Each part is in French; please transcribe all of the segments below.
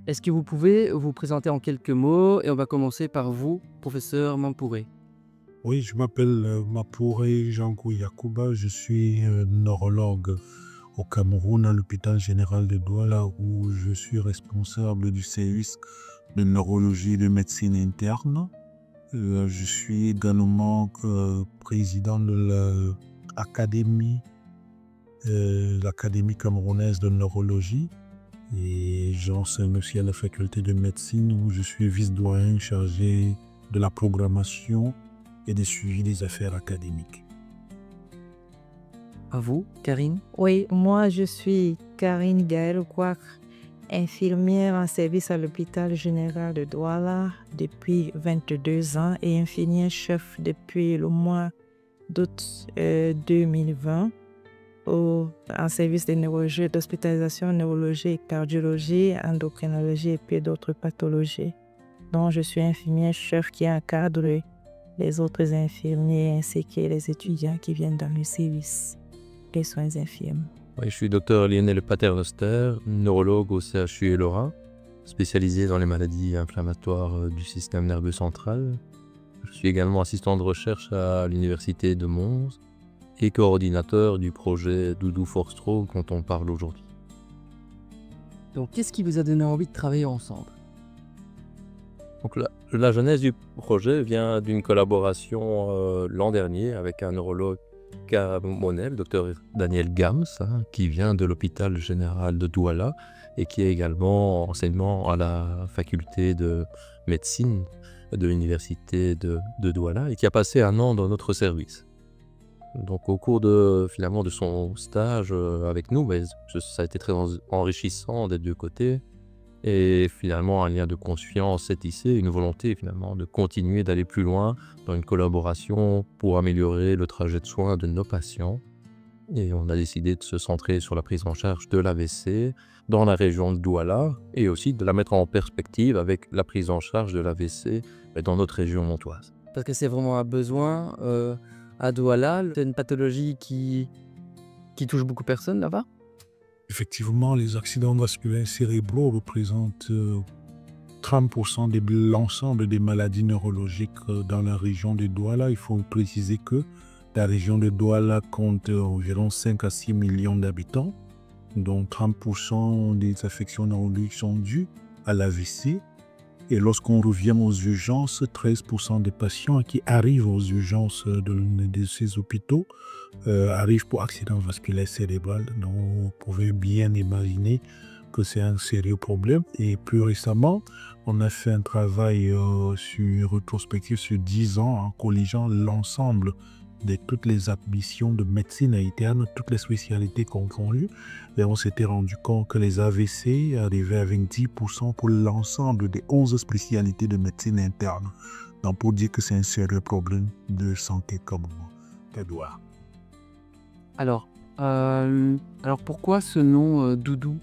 Est-ce que vous pouvez vous présenter en quelques mots et on va commencer par vous, professeur Mampouré. Oui, je m'appelle Mapouré Jankou Yakuba, je suis neurologue au Cameroun à l'hôpital général de Douala où je suis responsable du service de neurologie et de médecine interne. Je suis également président de l'Académie camerounaise de neurologie et j'enseigne aussi à la faculté de médecine où je suis vice-doyen chargé de la programmation et des suivis des affaires académiques. À vous, Karine. Oui, moi je suis Karine Gaël Kouak, infirmière en service à l'hôpital général de Douala depuis 22 ans et infirmière chef depuis le mois d'août 2020 en service de neurologie, d'hospitalisation, neurologie, cardiologie, endocrinologie et puis d'autres pathologies. Donc je suis infirmière chef qui encadre les autres infirmiers ainsi que les étudiants qui viennent dans le service des soins infirmes. Oui, je suis docteur Lionel Paternoster, neurologue au CHU Elora, spécialisé dans les maladies inflammatoires du système nerveux central. Je suis également assistant de recherche à l'université de Mons et coordinateur du projet Doudou for Stroke dont on parle aujourd'hui. Donc, qu'est-ce qui vous a donné envie de travailler ensemble? Donc la genèse du projet vient d'une collaboration l'an dernier avec un neurologue camerounais, le docteur Daniel Gams, qui vient de l'hôpital général de Douala et qui est également enseignement à la faculté de médecine de l'université de Douala et qui a passé un an dans notre service. Donc au cours de son stage avec nous, ça a été très enrichissant des deux côtés. Et finalement, un lien de confiance s'est tissé, une volonté finalement de continuer d'aller plus loin dans une collaboration pour améliorer le trajet de soins de nos patients. Et on a décidé de se centrer sur la prise en charge de l'AVC dans la région de Douala et aussi de la mettre en perspective avec la prise en charge de l'AVC dans notre région montoise. Parce que c'est vraiment un besoin à Douala. C'est une pathologie qui touche beaucoup de personnes là-bas. Effectivement, les accidents vasculaires cérébraux représentent 30% de l'ensemble des maladies neurologiques dans la région de Douala. Il faut préciser que la région de Douala compte environ 5 à 6 millions d'habitants, dont 30% des affections neurologiques sont dues à l'AVC. Et lorsqu'on revient aux urgences, 13% des patients qui arrivent aux urgences de ces hôpitaux arrivent pour accident vasculaire cérébral. Donc, vous pouvez bien imaginer que c'est un sérieux problème. Et plus récemment, on a fait un travail rétrospectif sur 10 ans en colligeant l'ensemble de toutes les admissions de médecine interne, toutes les spécialités confondues. Et on s'était rendu compte que les AVC arrivaient avec 10% pour l'ensemble des 11 spécialités de médecine interne. Donc pour dire que c'est un sérieux problème de santé comme Edouard. Alors pourquoi ce nom Doudou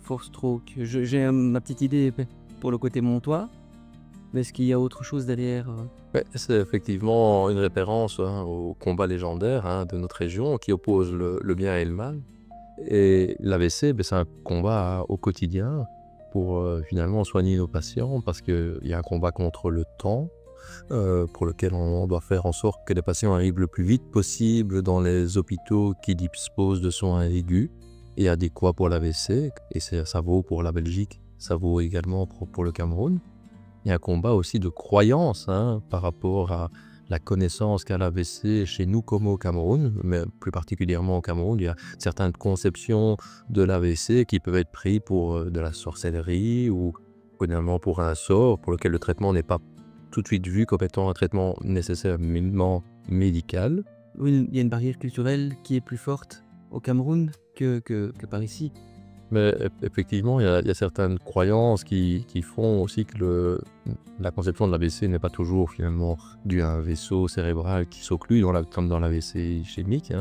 for Stroke? J'ai ma petite idée pour le côté montois, mais est-ce qu'il y a autre chose derrière C'est effectivement une référence au combat légendaire de notre région qui oppose le bien et le mal. Et l'AVC, c'est un combat au quotidien pour finalement soigner nos patients parce qu'il y a un combat contre le temps pour lequel on doit faire en sorte que les patients arrivent le plus vite possible dans les hôpitaux qui disposent de soins aigus et adéquats pour l'AVC. Et ça vaut pour la Belgique, ça vaut également pour le Cameroun. Il y a un combat aussi de croyance par rapport à la connaissance qu'a l'AVC chez nous comme au Cameroun, mais plus particulièrement au Cameroun. Il y a certaines conceptions de l'AVC qui peuvent être prises pour de la sorcellerie ou finalement pour un sort pour lequel le traitement n'est pas tout de suite vu comme étant un traitement nécessairement médical. Oui, il y a une barrière culturelle qui est plus forte au Cameroun que par ici. Mais effectivement, il y a certaines croyances qui font aussi que la conception de l'AVC n'est pas toujours finalement due à un vaisseau cérébral qui s'occlue comme dans l'AVC chimique.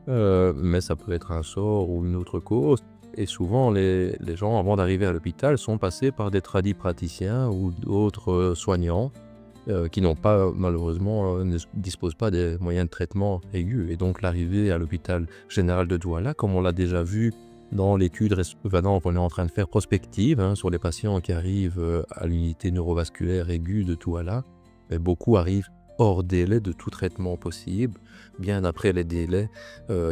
Mais ça peut être un sort ou une autre cause. Et souvent, les gens, avant d'arriver à l'hôpital, sont passés par des praticiens ou d'autres soignants qui n'ont pas, malheureusement, ne disposent pas des moyens de traitement aigus. Et donc, l'arrivée à l'hôpital général de Douala, comme on l'a déjà vu Dans l'étude maintenant qu'on est en train de faire prospective sur les patients qui arrivent à l'unité neurovasculaire aiguë de Douala, beaucoup arrivent hors délai de tout traitement possible, bien après les délais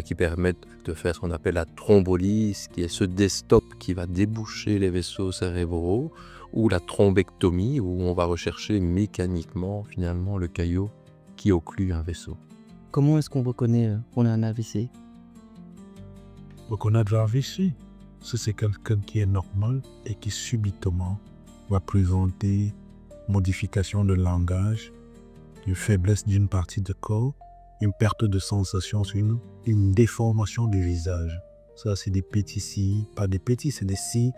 qui permettent de faire ce qu'on appelle la thrombolyse, qui est ce destop qui va déboucher les vaisseaux cérébraux, ou la thrombectomie, où on va rechercher mécaniquement finalement le caillot qui occlue un vaisseau. Comment est-ce qu'on reconnaît qu'on a un AVC? Reconnaître l'AVC, c'est quelqu'un qui est normal et qui subitement va présenter modification de langage, une faiblesse d'une partie du corps, une perte de sensation sur une déformation du visage. Ça, c'est des petits signes, pas des petits, c'est des signes.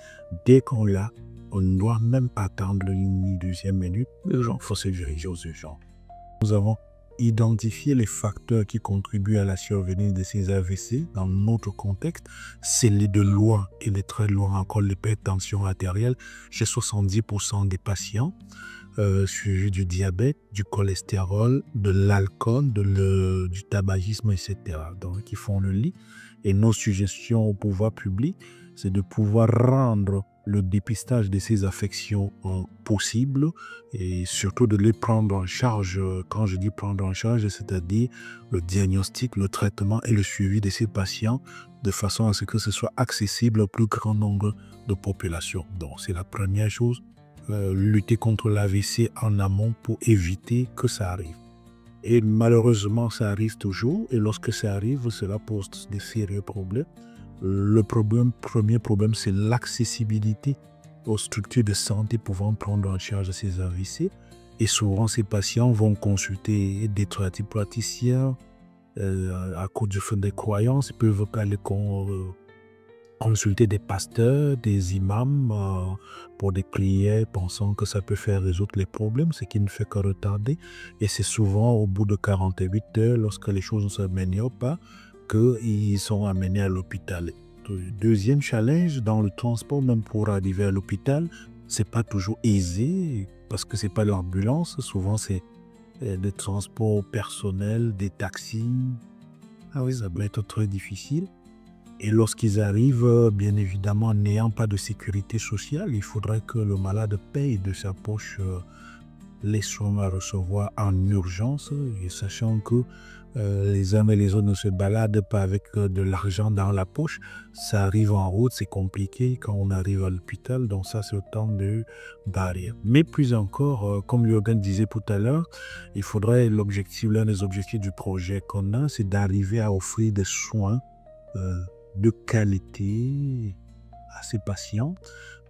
Dès qu'on l'a, on ne doit même pas attendre une deuxième minute. Il faut se diriger aux urgences. Nous avons identifié les facteurs qui contribuent à la survenue de ces AVC dans notre contexte. C'est les de loin et les très loin encore l'hypertension artérielle chez 70% des patients. Suivi du diabète, du cholestérol, de l'alcool, du tabagisme, etc. Donc, qui font le lit. Et nos suggestions au pouvoir public, c'est de pouvoir rendre le dépistage de ces affections possible et surtout de les prendre en charge. Quand je dis prendre en charge, c'est-à-dire le diagnostic, le traitement et le suivi de ces patients de façon à ce que ce soit accessible au plus grand nombre de populations. Donc, c'est la première chose. Lutter contre l'AVC en amont pour éviter que ça arrive. Et malheureusement, ça arrive toujours. Et lorsque ça arrive, cela pose de sérieux problèmes. Le premier problème, c'est l'accessibilité aux structures de santé pouvant prendre en charge ces AVC. Et souvent, ces patients vont consulter des praticiens à cause du fait des croyances. Ils peuvent aller consulter des pasteurs, des imams pour des prières, pensant que ça peut faire résoudre les problèmes, ce qui ne fait que retarder. Et c'est souvent au bout de 48 heures, lorsque les choses ne s'améliorent pas, qu'ils sont amenés à l'hôpital. Deuxième challenge, dans le transport, même pour arriver à l'hôpital, c'est pas toujours aisé, parce que c'est pas l'ambulance, souvent c'est des transports personnels, des taxis. Ah oui, ça peut être très difficile. Et lorsqu'ils arrivent, bien évidemment, n'ayant pas de sécurité sociale, il faudrait que le malade paye de sa poche les sommes à recevoir en urgence, et sachant que les uns et les autres ne se baladent pas avec de l'argent dans la poche. Ça arrive en route, c'est compliqué quand on arrive à l'hôpital, donc ça c'est autant de barrières. Mais plus encore, comme Jürgen disait tout à l'heure, il faudrait l'un des objectifs du projet qu'on a, c'est d'arriver à offrir des soins de qualité à ces patients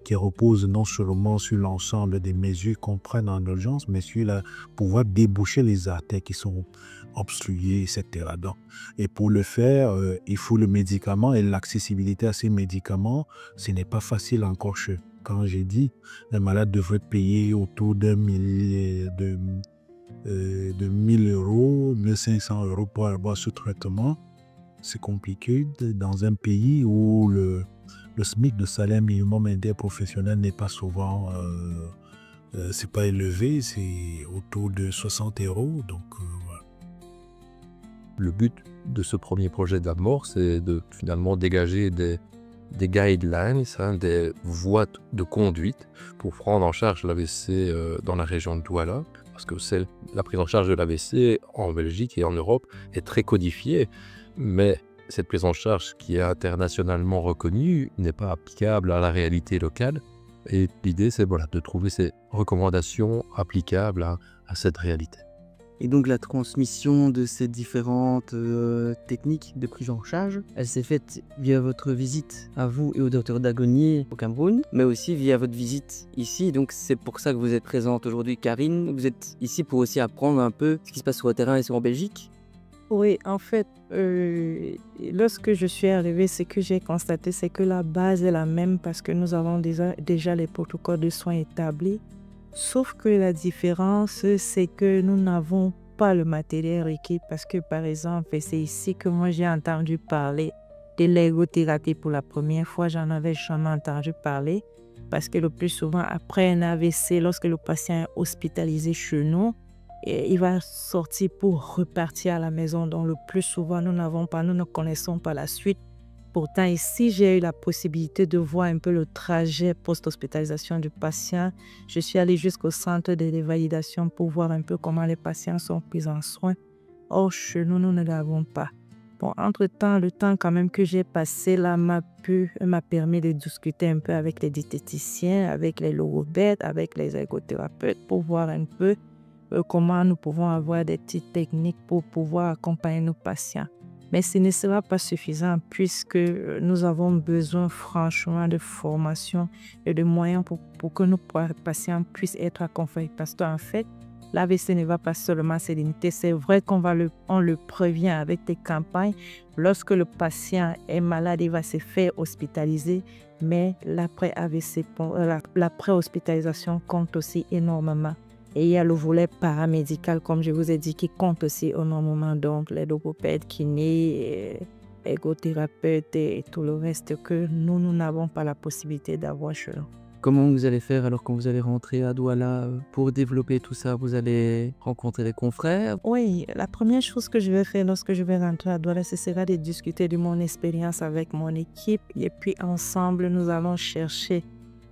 qui reposent non seulement sur l'ensemble des mesures qu'on prenne en urgence, mais sur pouvoir déboucher les artères qui sont obstruées, etc. Donc, et pour le faire, il faut le médicament et l'accessibilité à ces médicaments, ce n'est pas facile encore. Quand j'ai dit, les malades devraient payer autour de 1 000 euros, 1 500 euros pour avoir ce traitement. C'est compliqué dans un pays où le SMIC de salaire minimum interprofessionnel n'est pas souvent, c'est pas élevé, c'est autour de 60 euros. Donc, voilà. Le but de ce premier projet d'Amor, c'est de finalement dégager des guidelines, des voies de conduite pour prendre en charge l'AVC dans la région de Douala, parce que la prise en charge de l'AVC en Belgique et en Europe est très codifiée. Mais cette prise en charge qui est internationalement reconnue n'est pas applicable à la réalité locale. Et l'idée, c'est de trouver ces recommandations applicables à cette réalité. Et donc la transmission de ces différentes techniques de prise en charge, elle s'est faite via votre visite à vous et au docteur Dagonier au Cameroun, mais aussi via votre visite ici. Donc c'est pour ça que vous êtes présente aujourd'hui, Karine. Vous êtes ici pour aussi apprendre un peu ce qui se passe sur le terrain ici en Belgique. Oui, en fait, lorsque je suis arrivée, ce que j'ai constaté, c'est que la base est la même parce que nous avons déjà les protocoles de soins établis. Sauf que la différence, c'est que nous n'avons pas le matériel requis parce que, par exemple, c'est ici que moi j'ai entendu parler de l'ergothérapie pour la première fois. J'en avais jamais entendu parler parce que le plus souvent, après un AVC, lorsque le patient est hospitalisé chez nous, il va sortir pour repartir à la maison. Donc le plus souvent, nous ne connaissons pas la suite Pourtant, ici, j'ai eu la possibilité de voir un peu le trajet post-hospitalisation du patient. Je suis allée jusqu'au centre de validation pour voir un peu comment les patients sont pris en soin. Or, chez nous, nous ne l'avons pas. Bon, entre-temps, le temps quand même que j'ai passé là m'a permis de discuter un peu avec les diététiciens, avec les logopèdes, avec les ergothérapeutes pour voir un peu comment nous pouvons avoir des petites techniques pour pouvoir accompagner nos patients. Mais ce ne sera pas suffisant puisque nous avons besoin franchement de formation et de moyens pour que nos patients puissent être accompagnés. Parce qu'en fait, l'AVC ne va pas seulement se limiter. C'est vrai qu'on le prévient avec des campagnes. Lorsque le patient est malade, il va se faire hospitaliser. Mais l'après-AVC, l'après-hospitalisation compte aussi énormément. Et il y a le volet paramédical, comme je vous ai dit, qui compte aussi énormément. Donc, les logopèdes, kinés, ergothérapeutes et tout le reste que nous n'avons pas la possibilité d'avoir chez nous. Comment vous allez faire alors quand vous allez rentrer à Douala pour développer tout ça? Vous allez rencontrer les confrères? Oui, la première chose que je vais faire lorsque je vais rentrer à Douala, ce sera de discuter de mon expérience avec mon équipe. Et puis ensemble, nous allons chercher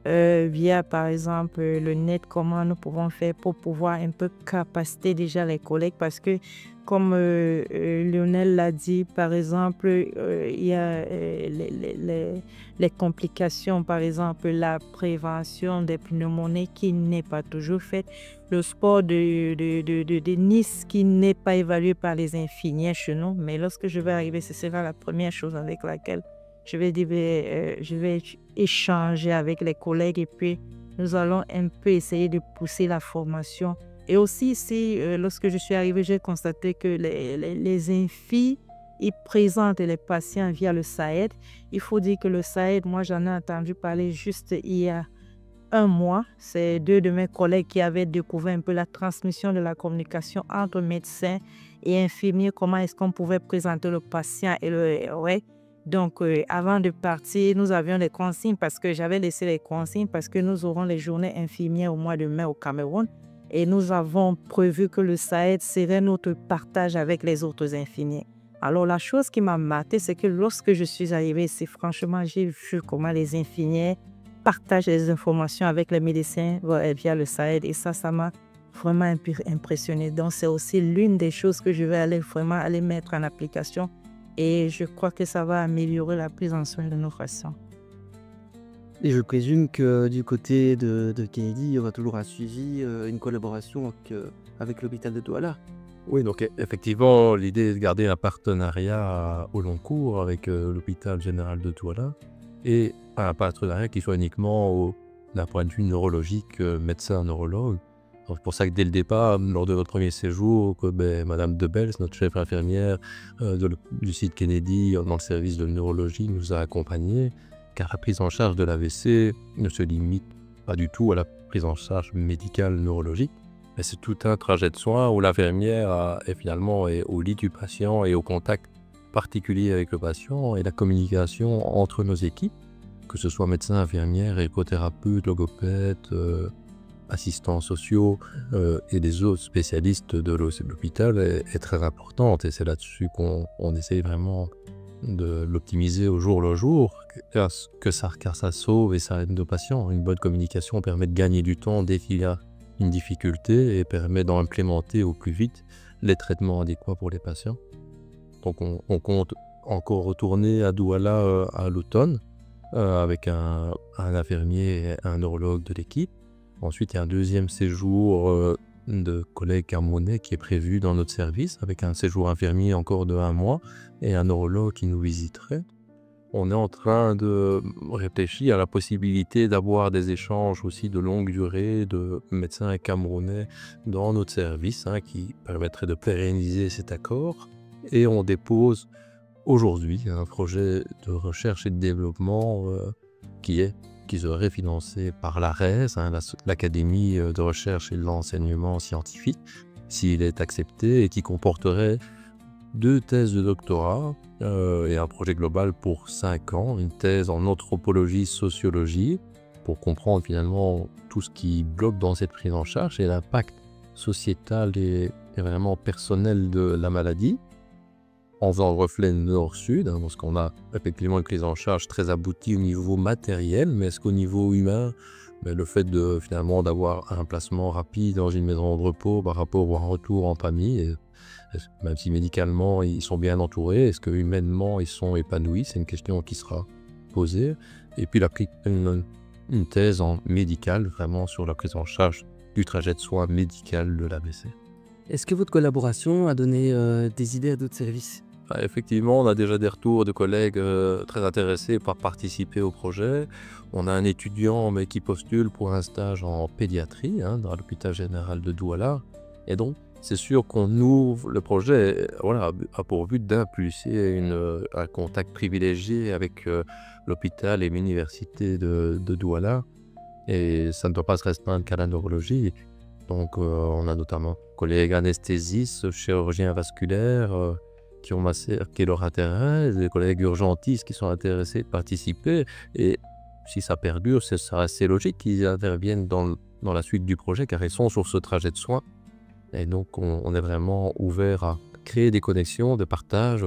via par exemple le net comment nous pouvons faire pour pouvoir un peu capaciter déjà les collègues parce que comme Lionel l'a dit, par exemple, il y a les complications, par exemple la prévention des pneumonies qui n'est pas toujours faite, le sport de Nice qui n'est pas évalué par les infirmières chez nous, mais lorsque je vais arriver, ce sera la première chose avec laquelle je vais échanger avec les collègues et puis nous allons un peu essayer de pousser la formation. Et aussi ici, lorsque je suis arrivée, j'ai constaté que les infirmiers, ils présentent les patients via le SAED. Il faut dire que le SAED, moi j'en ai entendu parler juste il y a un mois. C'est 2 de mes collègues qui avaient découvert un peu la transmission de la communication entre médecins et infirmiers, comment est-ce qu'on pouvait présenter le patient et le ROE. Donc, avant de partir, nous avions des consignes parce que j'avais laissé les consignes parce que nous aurons les journées infirmières au mois de mai au Cameroun et nous avons prévu que le SAED serait notre partage avec les autres infirmiers. Alors, la chose qui m'a marquée, c'est que lorsque je suis arrivée ici, franchement, j'ai vu comment les infirmières partagent les informations avec les médecins via le SAED et ça m'a vraiment impressionnée. Donc, c'est aussi l'une des choses que je vais vraiment aller mettre en application. Et je crois que ça va améliorer la prise en soin de nos patients. Et je présume que du côté de Kennedy, il y aura toujours un suivi, une collaboration avec l'hôpital de Douala. Oui, donc effectivement, l'idée est de garder un partenariat au long cours avec l'hôpital général de Douala et un partenariat qui soit uniquement d'un point de vue neurologique, médecin-neurologue. C'est pour ça que dès le départ, lors de votre premier séjour, Madame Debels, notre chef infirmière du site Kennedy dans le service de neurologie, nous a accompagnés, car la prise en charge de l'AVC ne se limite pas du tout à la prise en charge médicale neurologique, mais c'est tout un trajet de soins où l'infirmière est au lit du patient et au contact particulier avec le patient et la communication entre nos équipes, que ce soit médecins, infirmières, écothérapeutes, logopèdes, assistants sociaux et des autres spécialistes de l'hôpital est très importante et c'est là-dessus qu'on essaye vraiment de l'optimiser au jour le jour, car ça sauve et ça aide nos patients. Une bonne communication permet de gagner du temps dès qu'il y a une difficulté et permet d'implémenter au plus vite les traitements adéquats pour les patients. Donc on compte encore retourner à Douala à l'automne avec un infirmier et un neurologue de l'équipe. Ensuite, il y a un deuxième séjour de collègues camerounais qui est prévu dans notre service, avec un séjour infirmier encore de 1 mois et un neurologue qui nous visiterait. On est en train de réfléchir à la possibilité d'avoir des échanges aussi de longue durée de médecins camerounais dans notre service, qui permettrait de pérenniser cet accord. Et on dépose aujourd'hui un projet de recherche et de développement qui serait financé par l'ARES, l'Académie de recherche et de l'enseignement scientifique, s'il est accepté, et qui comporterait 2 thèses de doctorat et un projet global pour 5 ans, une thèse en anthropologie, sociologie, pour comprendre finalement tout ce qui bloque dans cette prise en charge et l'impact sociétal et vraiment personnel de la maladie. en faisant le reflet nord-sud, parce qu'on a effectivement une prise en charge très aboutie au niveau matériel, mais est-ce qu'au niveau humain, le fait de finalement d'avoir un placement rapide dans une maison de repos par rapport à un retour en famille, même si médicalement ils sont bien entourés, est-ce que humainement ils sont épanouis? C'est une question qui sera posée. Et puis une thèse en médicale, vraiment sur la prise en charge du trajet de soins médical de l'AVC. Est-ce que votre collaboration a donné des idées à d'autres services? Effectivement, on a déjà des retours de collègues très intéressés par participer au projet. On a un étudiant qui postule pour un stage en pédiatrie dans l'hôpital général de Douala. Et donc, c'est sûr qu'on ouvre le projet, a pour but d'impulser un contact privilégié avec l'hôpital et l'université de Douala. Et ça ne doit pas se restreindre qu'à la neurologie. Donc, on a notamment collègues anesthésistes, chirurgiens vasculaires qui ont marqué leur intérêt, des collègues urgentistes qui sont intéressés de participer. Et si ça perdure, ça reste logique qu'ils interviennent dans la suite du projet car ils sont sur ce trajet de soins. Et donc, on est vraiment ouvert à créer des connexions de partage,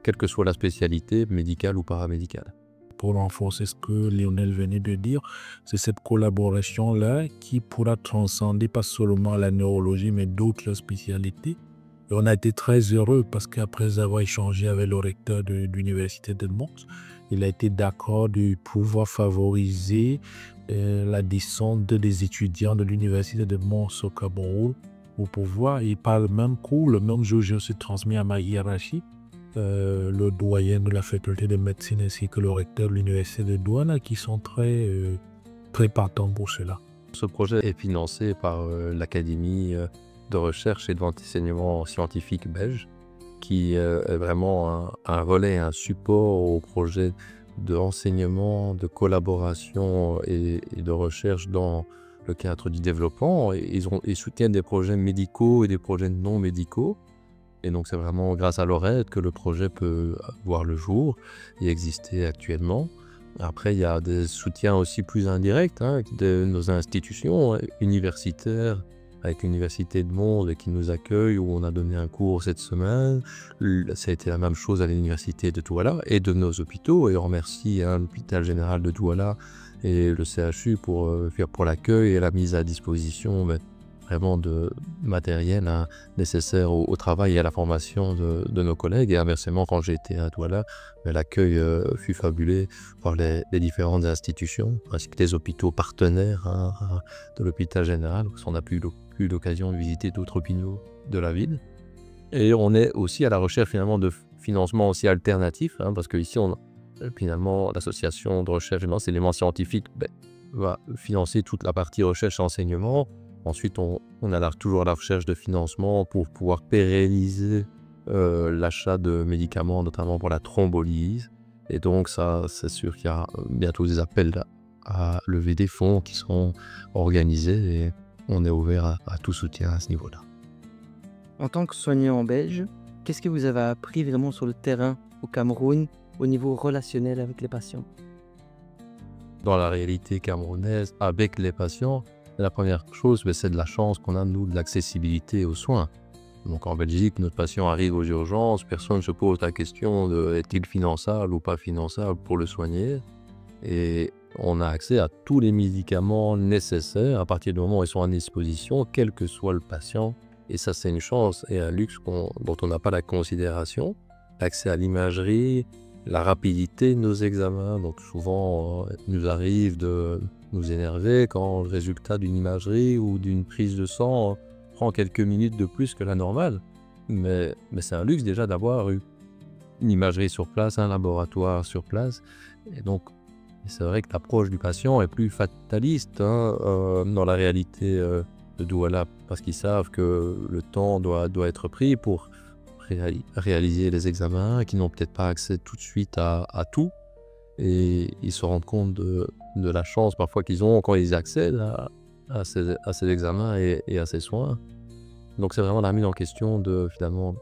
quelle que soit la spécialité, médicale ou paramédicale. Pour renforcer ce que Lionel venait de dire, c'est cette collaboration-là qui pourra transcender pas seulement la neurologie, mais d'autres spécialités. Et on a été très heureux parce qu'après avoir échangé avec le recteur de l'université de Mons, il a été d'accord de pouvoir favoriser la descente des étudiants de l'université de Mons au Cameroun pour pouvoir, et par le même coup, le même jour, je suis transmis à ma hiérarchie, le doyen de la faculté de médecine ainsi que le recteur de l'université de Douala qui sont très partants pour cela. Ce projet est financé par l'Académie de recherche et d'enseignement scientifique belge qui est vraiment un relais, un support au projet d'enseignement, de collaboration et de recherche dans le cadre du développement. Ils soutiennent des projets médicaux et des projets non médicaux. Et donc c'est vraiment grâce à leur aide que le projet peut voir le jour et exister actuellement. Après, il y a des soutiens aussi plus indirects de nos institutions universitaires, avec l'Université de Mons qui nous accueille, où on a donné un cours cette semaine. Ça a été la même chose à l'Université de Douala et de nos hôpitaux. Et on remercie l'hôpital général de Douala et le CHU pour l'accueil et la mise à disposition vraiment de matériel nécessaire au travail et à la formation de nos collègues. Et inversement, quand j'ai été à Douala, l'accueil fut fabuleux par les différentes institutions, ainsi que les hôpitaux partenaires de l'hôpital général, parce qu'on a eu l'occasion de visiter d'autres hôpitaux de la ville. Et on est aussi à la recherche finalement de financement aussi alternatif, parce qu'ici, finalement, l'association de recherche, c'est l'élément scientifique, va financer toute la partie recherche et enseignement. Ensuite, on a toujours à la recherche de financement pour pouvoir pérenniser l'achat de médicaments, notamment pour la thrombolyse. Et donc, ça, c'est sûr qu'il y a bientôt des appels à lever des fonds qui seront organisés et on est ouvert à tout soutien à ce niveau-là. En tant que soignant belge, qu'est-ce que vous avez appris vraiment sur le terrain au Cameroun au niveau relationnel avec les patients? Dans la réalité camerounaise, avec les patients, la première chose, c'est de la chance qu'on a, nous, de l'accessibilité aux soins. Donc en Belgique, notre patient arrive aux urgences, personne ne se pose la question de est-il finançable ou pas finançable pour le soigner. Et on a accès à tous les médicaments nécessaires à partir du moment où ils sont à disposition, quel que soit le patient. Et ça, c'est une chance et un luxe dont on n'a pas la considération. L'accès à l'imagerie, la rapidité de nos examens. Donc souvent, il nous arrive de nous énerver quand le résultat d'une imagerie ou d'une prise de sang prend quelques minutes de plus que la normale. Mais c'est un luxe déjà d'avoir eu une imagerie sur place, un laboratoire sur place. Et donc, c'est vrai que l'approche du patient est plus fataliste dans la réalité de Douala, parce qu'ils savent que le temps doit être pris pour réaliser les examens, qu'ils n'ont peut-être pas accès tout de suite à tout. Et ils se rendent compte de la chance parfois qu'ils ont quand ils accèdent à ces examens et à ces soins. Donc c'est vraiment la mise en question finalement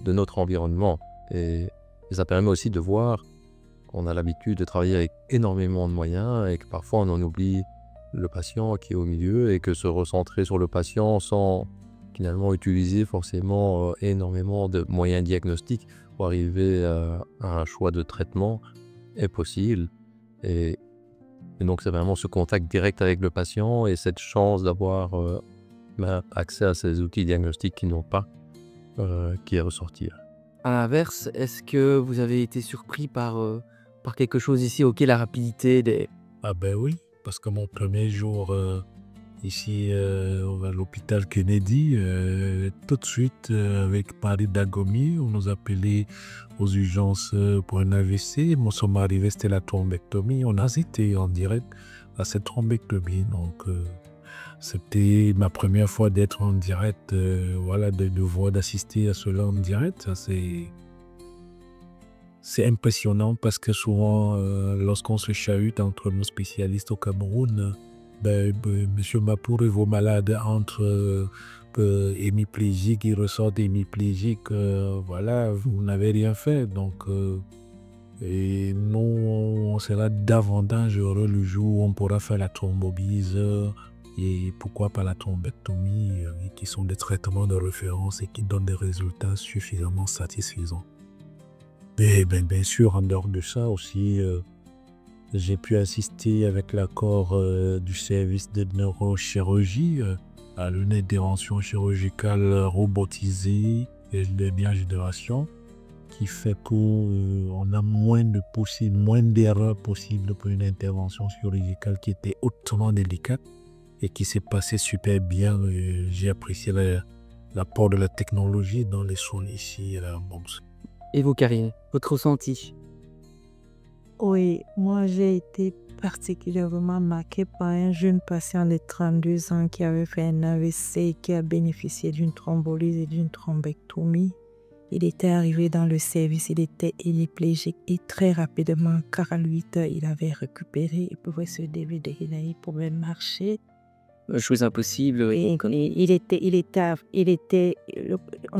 de notre environnement. Et ça permet aussi de voir qu'on a l'habitude de travailler avec énormément de moyens et que parfois on en oublie le patient qui est au milieu et que se recentrer sur le patient sans finalement utiliser forcément énormément de moyens diagnostiques pour arriver à un choix de traitement est possible. Et donc c'est vraiment ce contact direct avec le patient et cette chance d'avoir accès à ces outils diagnostiques qu'ils n'ont pas qui est ressorti. À l'inverse, est-ce que vous avez été surpris par quelque chose ici? Ok, la rapidité des... Ah ben oui, parce que mon premier jour ici à l'hôpital Kennedy, tout de suite avec Paris Dagommier, on nous appelait aux urgences pour un AVC. Moi, ça m'est arrivé, c'était la thrombectomie. On a assisté en direct à cette thrombectomie. Donc, c'était ma première fois d'être en direct, voilà, de voir, d'assister à cela en direct. Ça, c'est impressionnant parce que souvent, lorsqu'on se chahute entre nos spécialistes au Cameroun, Monsieur Mapour et vos malades entre hémiplégiques, ils ressortent hémiplégiques, voilà, vous n'avez rien fait. Donc, et nous, on sera davantage heureux le jour où on pourra faire la thrombobise et pourquoi pas la thrombectomie, qui sont des traitements de référence et qui donnent des résultats suffisamment satisfaisants. Et bien sûr, en dehors de ça aussi, j'ai pu assister avec l'accord du service de neurochirurgie à une intervention chirurgicale robotisée et de dernière génération qui fait qu'on a moins d'erreurs possibles pour une intervention chirurgicale qui était hautement délicate et qui s'est passée super bien. J'ai apprécié l'apport de la technologie dans les soins ici à la Bourse. Et vous, Karine, votre ressenti? Oui, moi j'ai été particulièrement marquée par un jeune patient de 32 ans qui avait fait un AVC et qui a bénéficié d'une thrombolyse et d'une thrombectomie. Il était arrivé dans le service, il était hémiplégique et très rapidement, 48 heures, il avait récupéré, il pouvait se dévider, il pouvait marcher. Chose impossible. Oui. On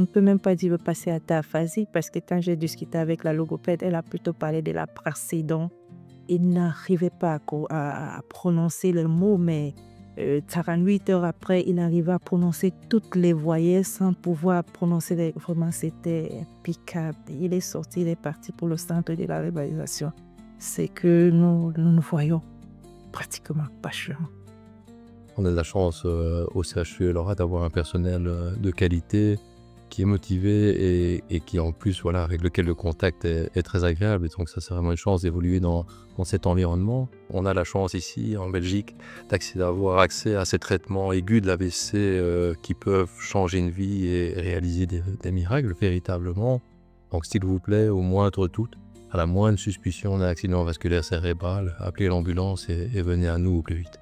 ne peut même pas dire passer à ta aphasie parce que quand j'ai discuté avec la logopède, elle a plutôt parlé de la praxédon. Il n'arrivait pas à prononcer le mot, mais 48 heures après, il arrivait à prononcer toutes les voyelles sans pouvoir prononcer. Vraiment, c'était impeccable. Il est sorti, il est parti pour le centre de la révalisation. C'est que nous ne voyons pratiquement pas chemin. On a de la chance au CHU Laura d'avoir un personnel de qualité qui est motivé et qui en plus, voilà, avec lequel le contact est très agréable. Et donc ça, c'est vraiment une chance d'évoluer dans cet environnement. On a la chance ici, en Belgique, d'avoir accès à ces traitements aigus de l'AVC qui peuvent changer une vie et réaliser des miracles véritablement. Donc s'il vous plaît, au moindre doute, à la moindre suspicion d'un accident vasculaire cérébral, appelez l'ambulance et venez à nous au plus vite.